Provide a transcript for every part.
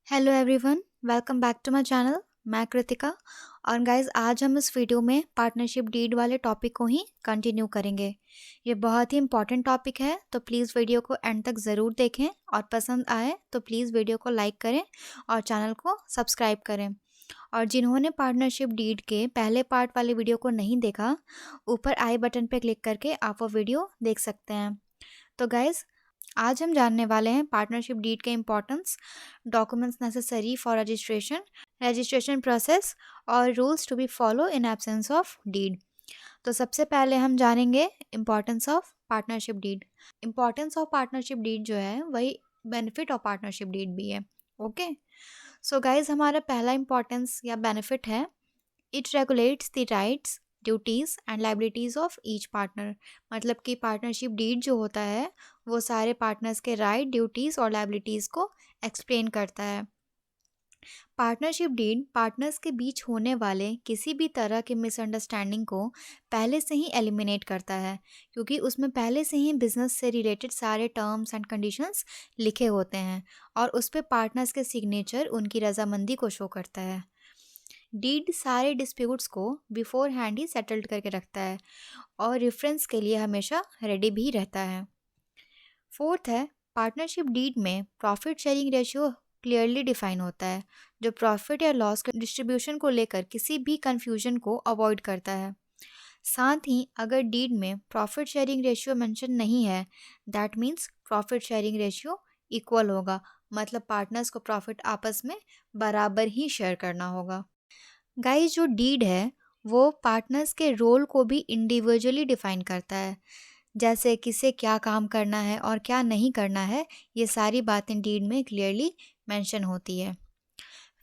Hello everyone, welcome back to my channel. मैं कृतिका। और guys, आज हम इस वीडियो में पार्टनरशिप डीड वाले टॉपिक को ही कंटिन्यू करेंगे। ये बहुत ही इंपॉर्टेंट टॉपिक है, तो प्लीज़ वीडियो को एंड तक ज़रूर देखें और पसंद आए तो प्लीज़ वीडियो को लाइक करें और चैनल को सब्सक्राइब करें। और जिन्होंने पार्टनरशिप डीड के पहले पार्ट वाले वीडियो को नहीं देखा, ऊपर आई बटन पर क्लिक करके आप वो वीडियो देख सकते हैं। तो गाइज, आज हम जानने वाले हैं पार्टनरशिप डीड के importance, documents necessary for registration, registration process और rules to be follow in absence of deed. तो सबसे पहले हम जानेंगे importance of partnership deed. Importance of partnership deed जो है वही बेनिफिट ऑफ पार्टनरशिप डीड भी है। ओके, सो गाइज, हमारा पहला इम्पोर्टेंस या बेनिफिट है, it regulates the rights, duties and liabilities of each partner. मतलब कि पार्टनरशिप डीड जो होता है वो सारे पार्टनर्स के राइट, ड्यूटीज़ और लाइबिलिटीज़ को एक्सप्लेन करता है। पार्टनरशिप डीड पार्टनर्स के बीच होने वाले किसी भी तरह के मिसअंडरस्टैंडिंग को पहले से ही एलिमिनेट करता है, क्योंकि उसमें पहले से ही बिजनेस से रिलेटेड सारे टर्म्स एंड कंडीशंस लिखे होते हैं और उस पर पार्टनर्स के सिग्नेचर उनकी रजामंदी को शो करता है। डीड सारे डिस्प्यूट्स को बिफोर हैंड ही सेटल्ड करके रखता है और रेफरेंस के लिए हमेशा रेडी भी रहता है। फोर्थ है, पार्टनरशिप डीड में profit sharing ratio clearly define होता है, जो प्रॉफिट या लॉस के डिस्ट्रीब्यूशन को लेकर किसी भी कंफ्यूजन को अवॉइड करता है। साथ ही अगर डीड में प्रॉफिट शेयरिंग रेशियो मेंशन नहीं है, that means profit sharing ratio equal होगा, मतलब पार्टनर्स को प्रॉफिट आपस में बराबर ही शेयर करना होगा। गाइस, जो डीड है वो पार्टनर्स के रोल को भी इंडिविजुअली डिफाइन करता है, जैसे किसे क्या काम करना है और क्या नहीं करना है, ये सारी बातें डीड में क्लियरली मेंशन होती है।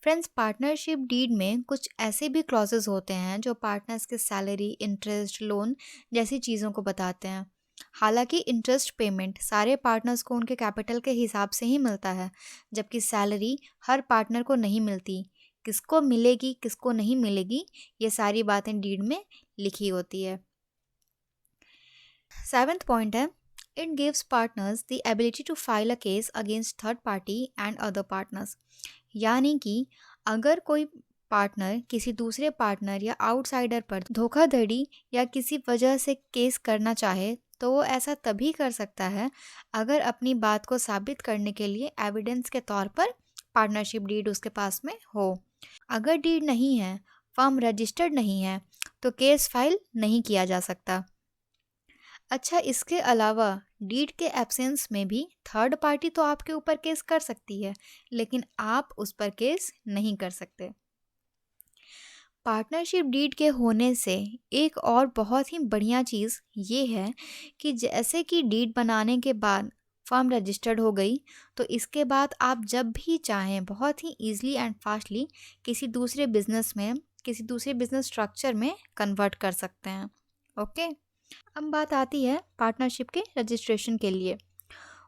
फ्रेंड्स, पार्टनरशिप डीड में कुछ ऐसे भी क्लॉजेस होते हैं जो पार्टनर्स के सैलरी, इंटरेस्ट, लोन जैसी चीज़ों को बताते हैं। हालांकि इंटरेस्ट पेमेंट सारे पार्टनर्स को उनके कैपिटल के हिसाब से ही मिलता है, जबकि सैलरी हर पार्टनर को नहीं मिलती। किसको मिलेगी, किसको नहीं मिलेगी, ये सारी बातें डीड में लिखी होती है। सेवेंथ पॉइंट है, it gives partners the ability to file a case against third party and other partners. यानी कि अगर कोई पार्टनर किसी दूसरे पार्टनर या आउटसाइडर पर धोखाधड़ी या किसी वजह से केस करना चाहे, तो वो ऐसा तभी कर सकता है अगर अपनी बात को साबित करने के लिए एविडेंस के तौर पर पार्टनरशिप डीड उसके पास में हो। अगर डीड नहीं है, फर्म रजिस्टर्ड नहीं है, तो केस फाइल नहीं किया जा सकता। अच्छा, इसके अलावा डीड के एब्सेंस में भी थर्ड पार्टी तो आपके ऊपर केस कर सकती है, लेकिन आप उस पर केस नहीं कर सकते। पार्टनरशिप डीड के होने से एक और बहुत ही बढ़िया चीज़ ये है कि जैसे कि डीड बनाने के बाद फर्म रजिस्टर्ड हो गई, तो इसके बाद आप जब भी चाहें बहुत ही ईजिली एंड फास्टली किसी दूसरे बिजनेस में, किसी दूसरे बिजनेस स्ट्रक्चर में कन्वर्ट कर सकते हैं। ओके, अब बात आती है पार्टनरशिप के रजिस्ट्रेशन के लिए।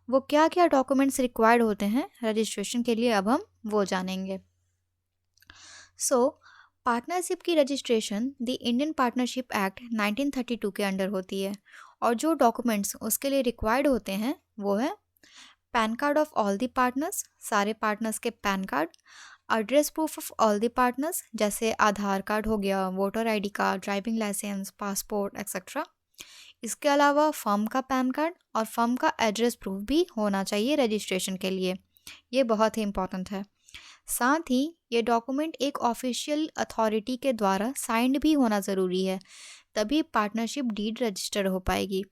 वो क्या क्या डॉक्यूमेंट्स रिक्वायर्ड होते हैं रजिस्ट्रेशन के लिए, अब हम वो जानेंगे। पार्टनरशिप की registration the Indian partnership act 1932 के अंडर होती है, और जो डॉक्यूमेंट्स उसके लिए रिक्वायर्ड होते हैं वो है PAN card of all the partners, सारे पार्टनर्स के PAN card, address proof of all the partners, जैसे आधार कार्ड हो गया, voter ID card, driving licence, passport etcetera. इसके अलावा फर्म का पैन कार्ड और फर्म का एड्रेस प्रूफ भी होना चाहिए रजिस्ट्रेशन के लिए, ये बहुत ही इम्पॉर्टेंट है। साथ ही ये डॉक्यूमेंट एक ऑफिशियल अथॉरिटी के द्वारा साइंड भी होना ज़रूरी है, तभी पार्टनरशिप डीड रजिस्टर हो पाएगी।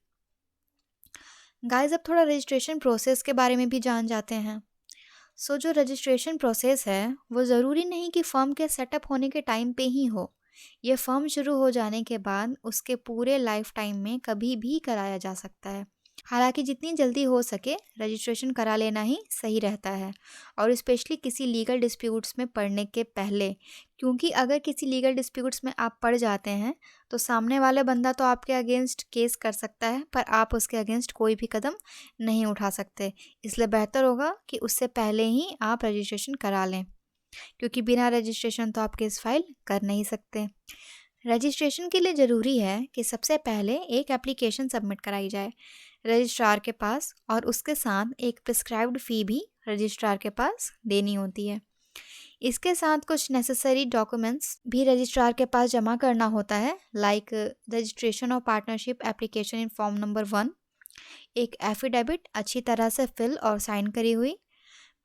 गाइस, अब थोड़ा रजिस्ट्रेशन प्रोसेस के बारे में भी जान जाते हैं। जो रजिस्ट्रेशन प्रोसेस है वो ज़रूरी नहीं कि फ़र्म के सेटअप होने के टाइम पे ही हो। ये फ़र्म शुरू हो जाने के बाद उसके पूरे लाइफ टाइम में कभी भी कराया जा सकता है। हालांकि जितनी जल्दी हो सके रजिस्ट्रेशन करा लेना ही सही रहता है, और स्पेशली किसी लीगल डिस्प्यूट्स में पड़ने के पहले, क्योंकि अगर किसी लीगल डिस्प्यूट्स में आप पड़ जाते हैं तो सामने वाला बंदा तो आपके अगेंस्ट केस कर सकता है, पर आप उसके अगेंस्ट कोई भी कदम नहीं उठा सकते। इसलिए बेहतर होगा कि उससे पहले ही आप रजिस्ट्रेशन करा लें, क्योंकि बिना रजिस्ट्रेशन तो आप केस फाइल कर नहीं सकते। रजिस्ट्रेशन के लिए ज़रूरी है कि सबसे पहले एक एप्लीकेशन सबमिट कराई जाए रजिस्ट्रार के पास, और उसके साथ एक प्रिस्क्राइब्ड फ़ी भी रजिस्ट्रार के पास देनी होती है। इसके साथ कुछ नेसेसरी डॉक्यूमेंट्स भी रजिस्ट्रार के पास जमा करना होता है, like registration of partnership application in form number 1, एक एफिडेविट अच्छी तरह से फिल और साइन करी हुई,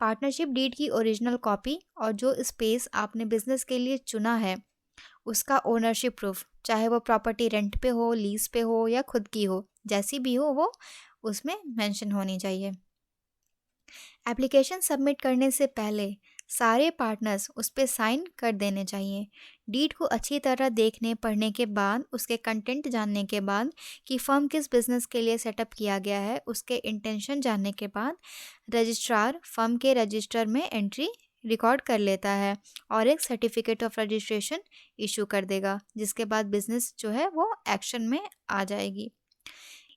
पार्टनरशिप डीड की ओरिजिनल कॉपी और जो स्पेस आपने बिजनेस के लिए चुना है उसका ओनरशिप प्रूफ, चाहे वो प्रॉपर्टी रेंट पे हो, लीज पे हो या खुद की हो, जैसी भी हो वो उसमें मेंशन होनी चाहिए। एप्लीकेशन सबमिट करने से पहले सारे पार्टनर्स उस पर साइन कर देने चाहिए। डीड को अच्छी तरह देखने पढ़ने के बाद, उसके कंटेंट जानने के बाद कि फर्म किस बिजनेस के लिए सेटअप किया गया है, उसके इंटेंशन जानने के बाद रजिस्ट्रार फर्म के रजिस्टर में एंट्री रिकॉर्ड कर लेता है और एक सर्टिफिकेट ऑफ रजिस्ट्रेशन इशू कर देगा, जिसके बाद बिजनेस जो है वो एक्शन में आ जाएगी।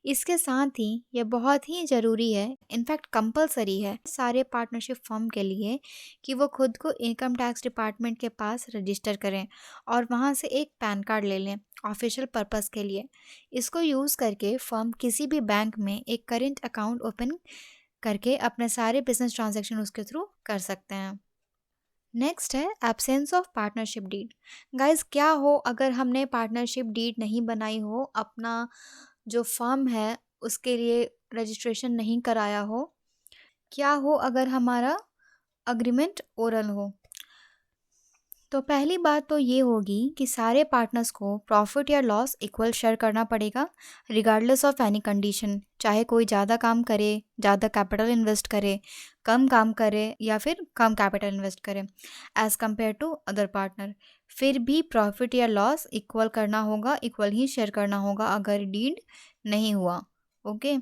इसके साथ ही ये बहुत ही ज़रूरी है, इनफैक्ट कंपलसरी है सारे पार्टनरशिप फर्म के लिए कि वो खुद को इनकम टैक्स डिपार्टमेंट के पास रजिस्टर करें और वहाँ से एक पैन कार्ड ले लें ऑफिशियल पर्पस के लिए। इसको यूज़ करके फर्म किसी भी बैंक में एक करेंट अकाउंट ओपन करके अपने सारे बिजनेस ट्रांजैक्शन उसके थ्रू कर सकते हैं। नेक्स्ट है absence of partnership deed. Guys, क्या हो अगर हमने पार्टनरशिप डीड नहीं बनाई हो, अपना जो फर्म है उसके लिए रजिस्ट्रेशन नहीं कराया हो? क्या हो अगर हमारा अग्रीमेंट ओरल हो? तो पहली बात तो ये होगी कि सारे पार्टनर्स को प्रॉफिट या लॉस इक्वल शेयर करना पड़ेगा, रिगार्डलेस ऑफ एनी कंडीशन। चाहे कोई ज़्यादा काम करे, ज़्यादा कैपिटल इन्वेस्ट करे, कम काम करे या फिर कम कैपिटल इन्वेस्ट करे as compare to other partner, फिर भी प्रॉफिट या लॉस इक्वल करना होगा, इक्वल ही शेयर करना होगा अगर डीड नहीं हुआ। Okay.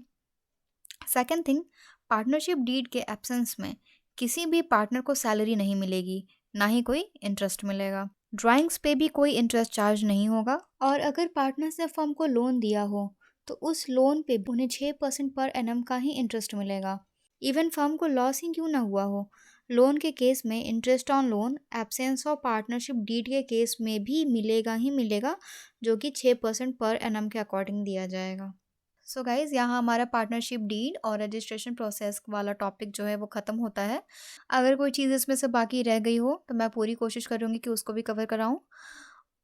Second thing, partnership deed के एब्सेंस में किसी भी पार्टनर को सैलरी नहीं मिलेगी, ना ही कोई इंटरेस्ट मिलेगा। ड्राइंग्स पे भी कोई इंटरेस्ट चार्ज नहीं होगा। और अगर पार्टनर्स ने फर्म को लोन दिया हो तो उस लोन पे उन्हें 6% पर एनम का ही इंटरेस्ट मिलेगा, इवन फर्म को लॉस ही क्यों ना हुआ हो। लोन के केस में interest on loan absence of partnership deed के केस में भी मिलेगा ही मिलेगा, जो कि 6% पर एनम के अकॉर्डिंग दिया जाएगा। सो गाइज़, यहाँ हमारा पार्टनरशिप डीड और रजिस्ट्रेशन प्रोसेस वाला टॉपिक जो है वो ख़त्म होता है। अगर कोई चीज़ इसमें से बाकी रह गई हो तो मैं पूरी कोशिश करूँगी कि उसको भी कवर कराऊँ।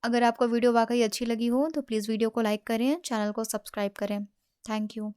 अगर आपको वीडियो वाकई अच्छी लगी हो तो प्लीज़ वीडियो को लाइक करें, चैनल को सब्सक्राइब करें। Thank you.